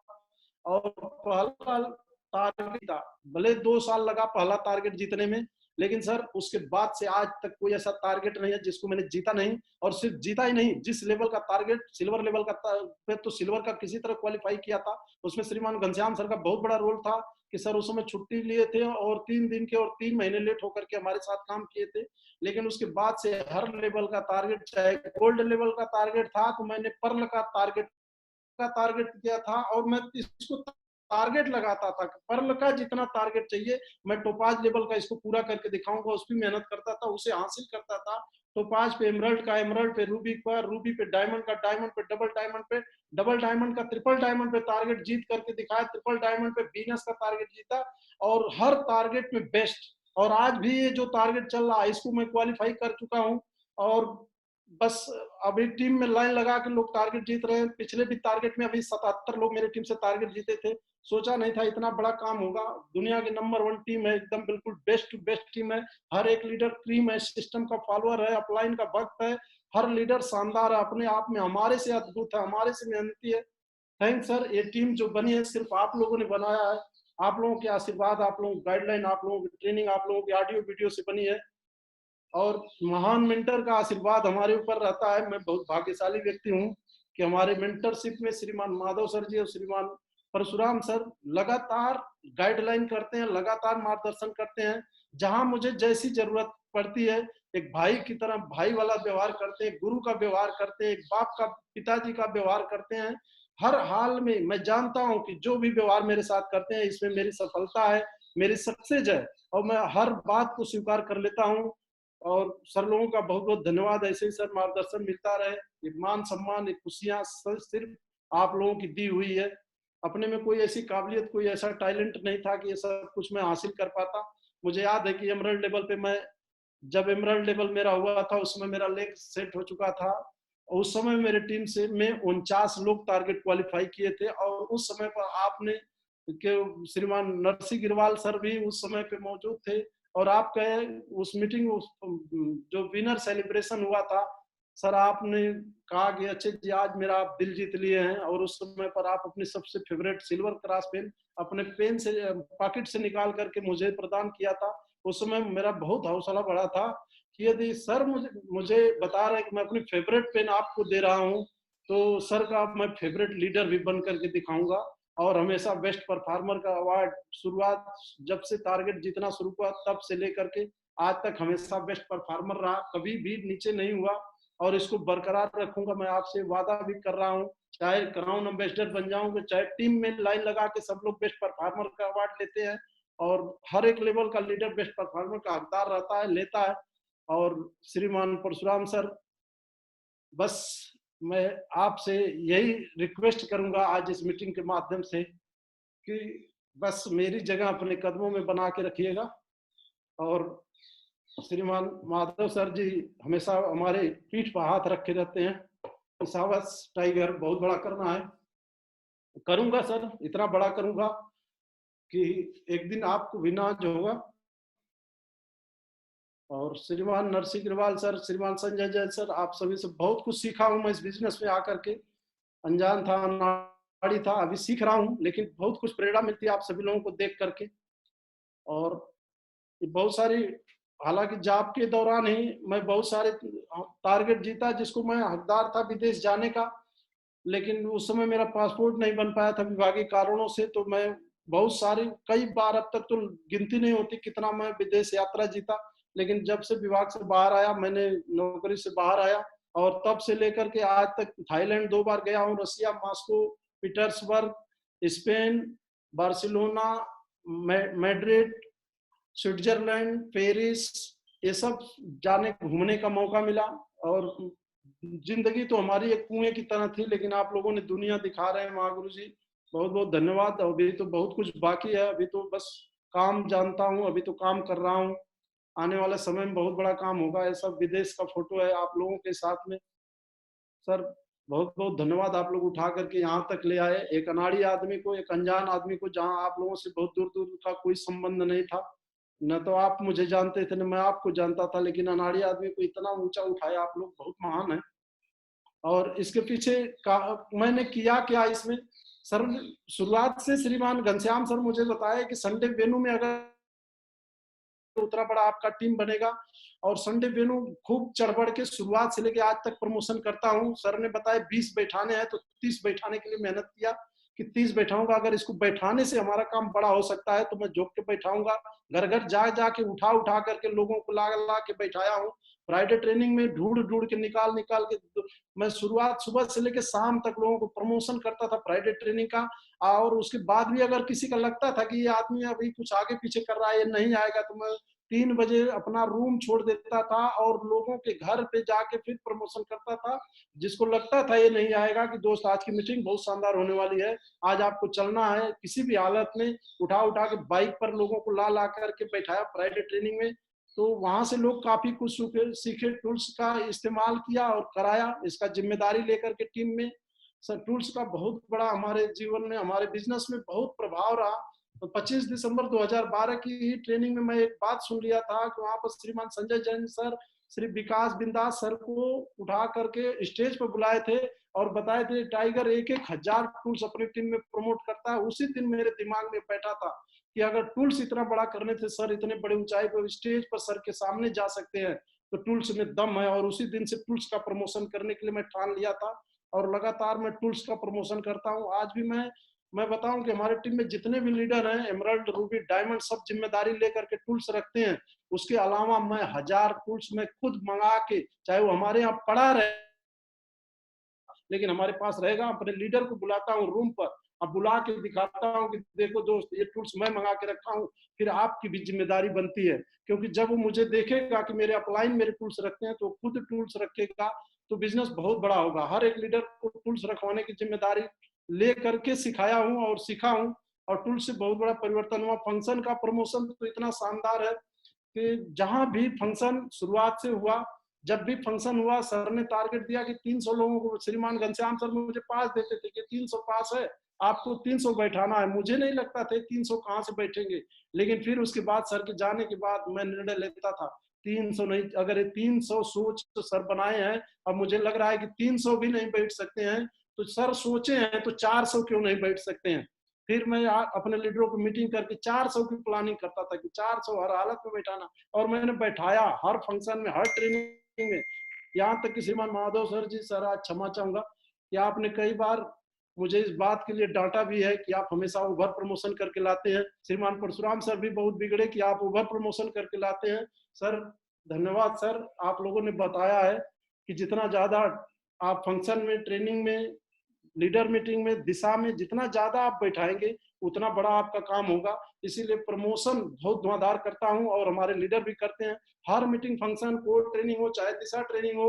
और पहला टारगेट था, भले 2 साल लगा पहला टारगेट जीतने में, लेकिन सर उसके बाद से आज तक कोई ऐसा टारगेट नहीं है जिसको मैंने जीता नहीं। और सिर्फ जीता ही नहीं, जिस लेवल का टारगेट सिल्वर लेवल का पे, तो सिल्वर का किसी तरह क्वालिफाई किया था, उसमें श्रीमान घनश्याम सर का बहुत बड़ा रोल था कि सर उस समय छुट्टी लिए थे, और 3 दिन के और 3 महीने लेट होकर के हमारे साथ काम किए थे। लेकिन उसके बाद से हर लेवल का टारगेट, चाहे गोल्ड लेवल का टारगेट था तो मैंने पर्ल का टारगेट किया था, और मैं इसको टारगेट लगाता था, पर्ल का जितना टारगेट चाहिए मैं टोपाज लेवल का इसको पूरा करके दिखाऊंगा, उस पर मेहनत करता था, उसे हासिल करता था। टोपाज पे एमरल्ड का एमरल्ड पे रूबी का रूबी पे डायमंड का डायमंड पे डबल डायमंड का ट्रिपल डायमंड पे टारगेट जीत करके दिखाया, ट्रिपल डायमंड पे वीनस का टारगेट जीता, और हर टारगेट में बेस्ट। और आज भी ये जो टारगेट चल रहा है इसको मैं क्वालिफाई कर चुका हूँ। और बस अभी टीम में लाइन लगा के लोग टारगेट जीत रहे हैं। पिछले भी टारगेट में अभी 77 लोग मेरी टीम से टारगेट जीते थे। सोचा नहीं था इतना बड़ा काम होगा। दुनिया की नंबर 1 टीम है, एकदम बिल्कुल बेस्ट टू बेस्ट टीम है। हर एक लीडर क्रीम है, सिस्टम का फॉलोअर है, अपलाइन का भक्त है। हर लीडर शानदार है, अपने आप में हमारे से अद्भुत है, हमारे से मेहनती है। Thanks sir. ये टीम जो बनी है सिर्फ आप लोगों ने बनाया है, आप लोगों के आशीर्वाद, आप लोगों की गाइडलाइन, आप लोगों की ट्रेनिंग, आप लोगों की ऑडियो वीडियो से बनी है। और महान मेंटर का आशीर्वाद हमारे ऊपर रहता है। मैं बहुत भाग्यशाली व्यक्ति हूँ कि हमारे मेंटरशिप में श्रीमान माधव सर जी और श्रीमान परशुराम सर लगातार गाइडलाइन करते हैं, लगातार मार्गदर्शन करते हैं। जहां मुझे जैसी जरूरत पड़ती है, एक भाई की तरह भाई वाला व्यवहार करते हैं, गुरु का व्यवहार करते हैं, एक बाप का, पिताजी का व्यवहार करते हैं। हर हाल में मैं जानता हूं कि जो भी व्यवहार मेरे साथ करते हैं इसमें मेरी सफलता है, मेरी सक्सेस है, और मैं हर बात को स्वीकार कर लेता हूं। और सर लोगों का बहुत बहुत धन्यवाद। ऐसे ही सर मार्गदर्शन मिलता रहे। ये मान सम्मान, ये खुशियां सिर्फ आप लोगों की दी हुई है। अपने में कोई ऐसी काबिलियत, कोई ऐसा टैलेंट नहीं था कि ये सब कुछ मैं हासिल कर पाता। मुझे याद है कि एमरल्ड लेवल पे मैं जब एमरल्ड लेवल मेरा हुआ था उस समय मेरा लेग सेट हो चुका था। उस समय मेरे टीम से में 49 लोग टारगेट क्वालिफाई किए थे, और उस समय पर आपने के श्रीमान नरसिंह गिरवाल सर भी उस समय पे मौजूद थे, और आप कहे उस मीटिंग जो विनर सेलिब्रेशन हुआ था सर, आपने कहा कि अच्छे जी आज मेरा आप दिल जीत लिए हैं, और उस समय पर आप अपनी सबसे फेवरेट सिल्वर क्रॉस पेन अपने पेन से पॉकेट से निकाल करके मुझे प्रदान किया था। उस समय मेरा बहुत हौसला बढ़ा था कि यदि सर मुझे मुझे बता रहे कि मैं अपनी फेवरेट पेन आपको दे रहा हूँ, तो सर का मैं फेवरेट लीडर भी बन करके दिखाऊंगा। और हमेशा बेस्ट परफॉर्मर का अवार्ड शुरुआत जब से टारगेट जीतना शुरू हुआ तब से लेकर के आज तक हमेशा बेस्ट परफॉर्मर रहा, कभी भी नीचे नहीं हुआ, और इसको बरकरार रखूंगा। मैं आपसे वादा भी कर रहा हूँ, चाहे क्राउन एम्बेसडर बन जाऊंगा, चाहे टीम में लाइन लगा के सब लोग बेस्ट परफॉर्मर का अवार्ड लेते हैं, और हर एक लेवल का लीडर बेस्ट परफॉर्मर का हकदार रहता है, लेता है। और श्रीमान परशुराम सर, बस मैं आपसे यही रिक्वेस्ट करूंगा आज इस मीटिंग के माध्यम से कि बस मेरी जगह अपने कदमों में बना के रखिएगा। और श्रीमान माधव सर जी हमेशा हमारे पीठ पर हाथ रखे रहते हैं, सावस टाइगर बहुत बड़ा करना है, करूंगा सर, इतना बड़ा करूंगा कि एक दिन आपको भी नाज होगा। और श्रीमान नरसिंह अग्रवाल सर, श्रीमान संजय जैन सर, आप सभी से बहुत कुछ सीखा हूं मैं इस बिजनेस में आकर के। अनजान था, अनाड़ी था, अभी सीख रहा हूं, लेकिन बहुत कुछ प्रेरणा मिलती है आप सभी लोगों को देख करके। और बहुत सारी, हालांकि जॉब के दौरान ही मैं बहुत सारे टारगेट जीता जिसको मैं हकदार था विदेश जाने का, लेकिन उस समय मेरा पासपोर्ट नहीं बन पाया था विभागीय कारणों से। तो मैं बहुत सारी, कई बार, अब तक तो गिनती नहीं होती कितना मैं विदेश यात्रा जीता। लेकिन जब से विभाग से बाहर आया, मैंने नौकरी से बाहर आया, और तब से लेकर के आज तक थाईलैंड 2 बार गया हूँ, Russia, Moscow, Petersburg, Spain, Barcelona, Madrid, Switzerland, Paris, ये सब जाने घूमने का मौका मिला। और जिंदगी तो हमारी एक कुएं की तरह थी, लेकिन आप लोगों ने दुनिया दिखा रहे हैं महागुरु जी, बहुत बहुत धन्यवाद। अभी तो बहुत कुछ बाकी है, अभी तो बस काम जानता हूँ, अभी तो काम कर रहा हूँ, आने वाले समय में बहुत बड़ा काम होगा। ये सब विदेश का फोटो है आप लोगों के साथ में। सर बहुत बहुत धन्यवाद, आप लोग उठा करके यहाँ तक ले आए, एक अनाड़ी आदमी को, एक अनजान आदमी को, जहाँ आप लोगों से बहुत दूर दूर का कोई संबंध नहीं था, न तो आप मुझे जानते थे न मैं आपको जानता था, लेकिन अनाड़ी आदमी को इतना ऊंचा उठाया आप लोग, बहुत महान है। और इसके पीछे का मैंने किया क्या इसमें सर, शुरुआत से श्रीमान घनश्याम सर मुझे बताया कि संडे वेन्यू में अगर उतना बड़ा आपका टीम बनेगा, और संडे वेन्यू खूब चढ़ बढ़ के शुरुआत से लेके आज तक प्रमोशन करता हूँ। सर ने बताया 20 बैठाने हैं, तो 30 बैठाने के लिए मेहनत किया कि 30 बैठाऊंगा, अगर इसको बैठाने से हमारा काम बड़ा हो सकता है तो मैं झोंक के बैठाऊंगा। घर घर जा जा के उठा उठा करके लोगों को ला ला के बैठाया हूँ। फ्राइडे ट्रेनिंग में ढूंढ ढूंढ के निकाल निकाल के मैं शुरुआत सुबह से लेकर शाम तक लोगों को प्रमोशन करता था फ्राइडे ट्रेनिंग का। और उसके बाद भी अगर किसी का लगता था कि ये आदमी अभी कुछ आगे पीछे कर रहा है, ये नहीं आएगा, तो मैं 3 बजे अपना रूम छोड़ देता था और लोगों के घर पे जाके फिर प्रमोशन करता था। जिसको लगता था ये नहीं आएगा कि दोस्त आज की मीटिंग बहुत शानदार होने वाली है, आज आपको चलना है, किसी भी हालत में उठा उठा के बाइक पर लोगों को ला ला करके बैठाया फ्राइडे ट्रेनिंग में। तो वहां से लोग काफी कुछ सीखे, टूल्स का इस्तेमाल किया और कराया, इसका जिम्मेदारी लेकर के टीम में। सर टूल्स का बहुत बड़ा हमारे जीवन में, हमारे बिजनेस में बहुत प्रभाव रहा। तो 25 दिसंबर 2012 की ही ट्रेनिंग में मैं एक बात सुन लिया था कि वहां पर श्रीमान संजय जैन सर, श्री विकास बिंदास सर को उठा करके स्टेज पर बुलाए थे और बताए थे टाइगर 1,000 टूल्स अपनी टीम में प्रमोट करता है। उसी दिन मेरे दिमाग में बैठा था कि अगर टूल्स इतना बड़ा करने थे सर, इतने बड़े ऊंचाई पर स्टेज पर सर के सामने जा सकते हैं, तो टूल्स में दम है। और उसी दिन से टूल्स का प्रमोशन करने के लिए मैं ठान लिया था, और लगातार मैं टूल्स का प्रमोशन करता हूँ। आज भी मैं बताऊं कि हमारे टीम में जितने भी लीडर हैं, एमराल्ड, रूबी, डायमंड, सब जिम्मेदारी लेकर के टूल्स रखते हैं। उसके अलावा मैं 1000 टूल्स में खुद मंगा के, चाहे वो हमारे यहाँ पड़ा रहे, लेकिन हमारे पास रहेगा, अपने लीडर को बुलाता हूँ रूम पर, अब बुला के दिखाता हूँ कि देखो दोस्त, ये टूल्स मैं मंगा के रखा हूँ। फिर आपकी भी जिम्मेदारी बनती है, क्योंकि जब वो मुझे देखेगा कि मेरे अपलाइन मेरे टूल्स रखते हैं, तो खुद टूल्स रखेगा, तो बिजनेस बहुत बड़ा होगा। हर एक लीडर को टूल्स रखवाने की जिम्मेदारी ले करके सिखाया हूँ और सीखा हूँ, और टूल्स से बहुत बड़ा परिवर्तन हुआ। फंक्शन का प्रमोशन तो इतना शानदार है, कि जहां भी फंक्शन शुरुआत से हुआ, जब भी फंक्शन हुआ, सर ने टारगेट दिया कि 300 लोगों को, श्रीमान घनश्याम सर मुझे पास देते थे कि 300 पास है, आपको 300 बैठाना है। मुझे नहीं लगता था 300 कहाँ से बैठेंगे, लेकिन फिर उसके बाद सर के जाने के बाद मैं निर्णय लेता था 300 नहीं, अगर ये 300 सोच तो सर बनाए हैं, अब मुझे लग रहा है कि 300 भी नहीं बैठ सकते हैं, तो सर सोचे हैं तो 400 क्यों नहीं बैठ सकते हैं। फिर मैं अपने लीडरों को मीटिंग करके 400 की प्लानिंग करता था कि 400 हर हालत में बैठाना, और मैंने बैठाया हर फंक्शन में, हर ट्रेनिंग में। यहाँ तक कि श्रीमान माधव सर जी, सर आज क्षमा चाहूंगा कि आपने कई बार मुझे इस बात के लिए डांटा भी है कि आप हमेशा ओवर प्रमोशन करके लाते हैं। श्रीमान परशुराम सर भी बहुत बिगड़े कि आप ओवर प्रमोशन करके लाते हैं। सर धन्यवाद सर, आप लोगों ने बताया है कि जितना ज्यादा आप फंक्शन में, ट्रेनिंग में, लीडर मीटिंग में, दिशा में जितना ज्यादा आप बैठाएंगे उतना बड़ा आपका काम होगा। इसीलिए प्रमोशन बहुत धुआंधार करता हूं और हमारे लीडर भी करते हैं। हर मीटिंग, फंक्शन, कोर ट्रेनिंग हो चाहे दिशा ट्रेनिंग हो,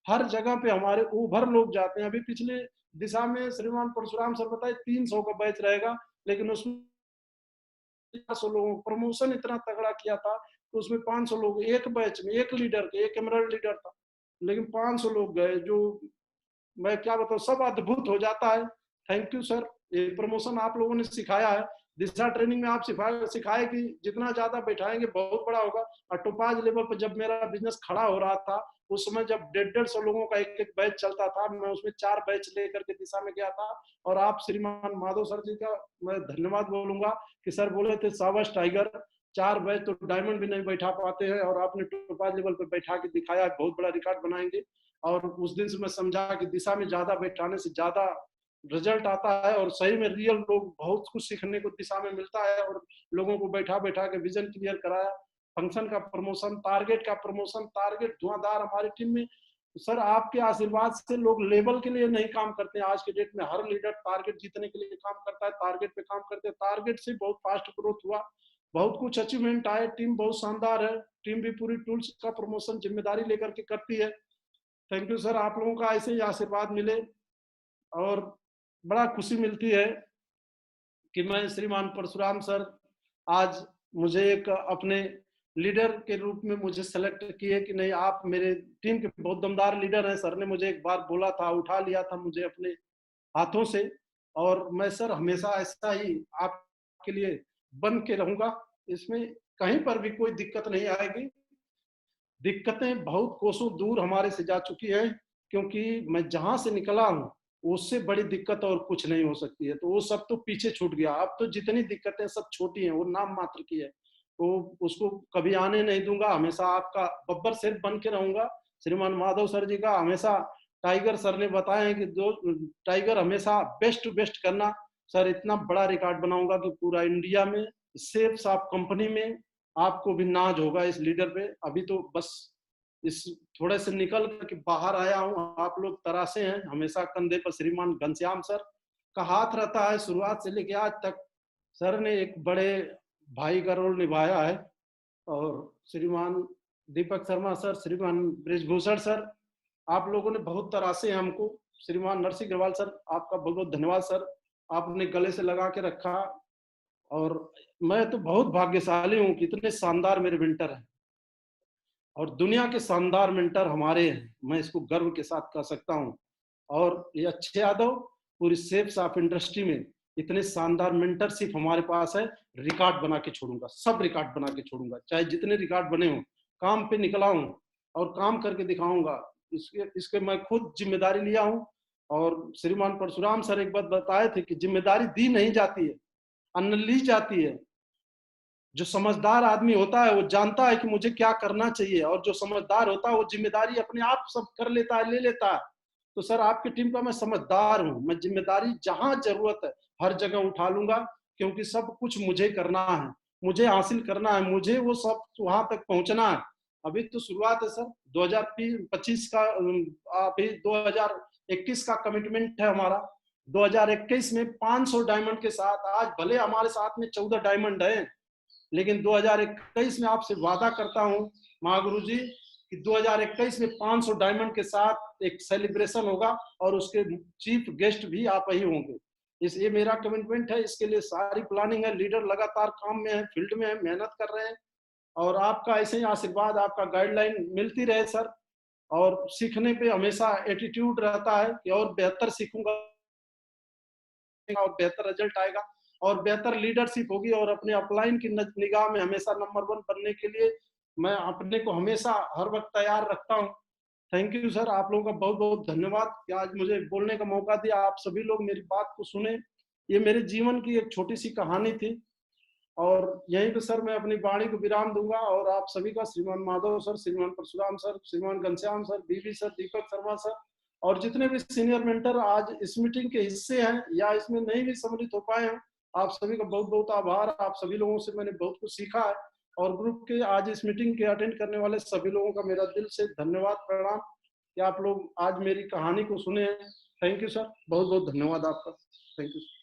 हर जगह पे हमारे ओवर लोग जाते हैं। अभी पिछले दिशा में श्रीमान परशुराम सर बताए 300 का बैच रहेगा, लेकिन उसमें 400 लोगों को प्रमोशन इतना तगड़ा किया था तो उसमें 500 लोग एक बैच में, एक लीडर के, एक एमरल्ड लीडर था, लेकिन 500 लोग गए, जो मैं क्या बताऊं, सब अद्भुत हो जाता है। थैंक यू सर, ये प्रमोशन आप लोगों ने सिखाया है। दिशा ट्रेनिंग में आप सिखाए कि जितना ज्यादा बैठाएंगे बहुत बड़ा होगा। और टोपाज लेवल पर जब मेरा बिजनेस खड़ा हो रहा था, उस समय जब 150 लोगों का एक एक बैच चलता था, मैं उसमें 4 बैच लेकर के दिशा में गया था। और आप श्रीमान माधव सर जी का मैं धन्यवाद बोलूंगा कि सर बोले थे शाबाश टाइगर, 4 बैच तो डायमंड भी नहीं बैठा पाते हैं, और आपने टोपाज लेवल पर बैठा के दिखाया, बहुत बड़ा रिकॉर्ड बनाएंगे। और उस दिन से मैं समझा कि दिशा में ज्यादा बैठाने से ज्यादा रिजल्ट आता है, और सही में रियल लोग बहुत कुछ सीखने को दिशा में मिलता है। और लोगों को बैठा बैठा के विजन क्लियर कराया, फंक्शन का प्रमोशन, टारगेट का प्रमोशन, टारगेट धुआंधार हमारी टीम में। सर आपके आशीर्वाद से लोग लेवल के लिए नहीं काम करते हैं, आज के डेट में हर लीडर टारगेट जीतने के लिए काम करता है, टारगेट पे काम करते हैं। टारगेट से बहुत फास्ट ग्रोथ हुआ, बहुत कुछ अचीवमेंट आए, टीम बहुत शानदार है। टीम भी पूरी टूल्स का प्रमोशन जिम्मेदारी लेकर के करती है। थैंक यू सर, आप लोगों का ऐसे ही आशीर्वाद मिले, और बड़ा खुशी मिलती है कि मैं श्रीमान परशुराम सर आज मुझे एक अपने लीडर के रूप में मुझे सेलेक्ट किए कि नहीं, आप मेरे टीम के बहुत दमदार लीडर हैं। सर ने मुझे एक बार बोला था, उठा लिया था मुझे अपने हाथों से, और मैं सर हमेशा ऐसा ही आपके लिए बन के रहूंगा। इसमें कहीं पर भी कोई दिक्कत नहीं आएगी। दिक्कतें बहुत कोसों दूर हमारे से जा चुकी है, क्योंकि मैं जहां से निकला हूं उससे बड़ी दिक्कत और कुछ नहीं हो सकती है। तो वो सब तो पीछे छूट गया, अब तो जितनी दिक्कतें सब छोटी हैं, वो नाम मात्र की है। तो उसको कभी आने नहीं दूंगा, हमेशा आपका बब्बर शेर बन के रहूंगा। श्रीमान माधव सर जी का हमेशा, टाइगर सर ने बताया है कि दो टाइगर हमेशा बेस्ट टू बेस्ट करना। सर इतना बड़ा रिकॉर्ड बनाऊंगा कि पूरा इंडिया में, सेफ साफ कंपनी में आपको भी नाज होगा इस लीडर पे। अभी तो बस इस थोड़े से निकल के बाहर आया हूँ, आप लोग तरासे हैं, हमेशा कंधे पर श्रीमान घनश्याम सर का हाथ रहता है शुरुआत से लेके आज तक। सर ने एक बड़े भाई का रोल निभाया है, और श्रीमान दीपक शर्मा सर, श्रीमान ब्रिजभूषण सर, आप लोगों ने बहुत तरासे हैं हमको। श्रीमान नरसिंह अग्रवाल सर, आपका बहुत बहुत धन्यवाद सर, आपने गले से लगा के रखा। और मैं तो बहुत भाग्यशाली हूँ कि इतने शानदार मेरे विंटर हैं, और दुनिया के शानदार मेंटर हमारे हैं, मैं इसको गर्व के साथ कह सकता हूं। और ये अच्छे यादव, पूरी सेफ साफ इंडस्ट्री में इतने शानदार मेंटरशिप हमारे पास है। रिकॉर्ड बना के छोड़ूंगा, सब रिकॉर्ड बना के छोड़ूंगा, चाहे जितने रिकॉर्ड बने हों। काम पे निकला हूं और काम करके दिखाऊंगा, इसके मैं खुद जिम्मेदारी लिया हूं। और श्रीमान परशुराम सर एक बात बताए थे कि जिम्मेदारी दी नहीं जाती है, अन्न ली जाती है। जो समझदार आदमी होता है वो जानता है कि मुझे क्या करना चाहिए, और जो समझदार होता है वो जिम्मेदारी अपने आप सब कर लेता है, ले लेता है। तो सर आपकी टीम का मैं समझदार हूं, मैं जिम्मेदारी जहां जरूरत है हर जगह उठा लूंगा, क्योंकि सब कुछ मुझे करना है, मुझे हासिल करना है, मुझे वो सब वहां तक पहुंचना है। अभी तो शुरुआत है सर, 2025 का, अभी 2021 का कमिटमेंट है हमारा। 2021 में 500 डायमंड के साथ, आज भले हमारे साथ में 14 डायमंड है, लेकिन 2021 में आपसे वादा करता हूं महागुरु जी कि 2021 में 500 डायमंड के साथ एक सेलिब्रेशन होगा, और उसके चीफ गेस्ट भी आप ही होंगे। ये मेरा कमिटमेंट है, इसके लिए सारी प्लानिंग है, लीडर लगातार काम में है, फील्ड में है, मेहनत कर रहे हैं। और आपका ऐसे ही आशीर्वाद, आपका गाइडलाइन मिलती रहे सर। और सीखने पे हमेशा एटीट्यूड रहता है कि और बेहतर सीखूंगा और बेहतर रिजल्ट आएगा और बेहतर लीडरशिप होगी। और अपने अपलाइन की निगाह में हमेशा नंबर 1 बनने के लिए मैं अपने को हमेशा हर वक्त तैयार रखता हूँ। थैंक यू सर, आप लोगों का बहुत बहुत धन्यवाद कि आज मुझे बोलने का मौका दिया। आप सभी लोग मेरी बात को सुने। ये मेरे जीवन की एक छोटी सी कहानी थी और यहीं पे सर मैं अपनी वाणी को विराम दूंगा। और आप सभी का, श्रीमान माधव सर, श्रीमान परशुराम सर, श्रीमान घनश्याम सर, बीवी सर, दीपक शर्मा सर और जितने भी सीनियर मेंटर आज इस मीटिंग के हिस्से हैं या इसमें नहीं भी सम्मिलित हो पाए हैं, आप सभी का बहुत बहुत आभार। आप सभी लोगों से मैंने बहुत कुछ सीखा है। और ग्रुप के आज इस मीटिंग के अटेंड करने वाले सभी लोगों का मेरा दिल से धन्यवाद, प्रणाम कि आप लोग आज मेरी कहानी को सुने हैं। थैंक यू सर, बहुत बहुत धन्यवाद आपका। Thank you.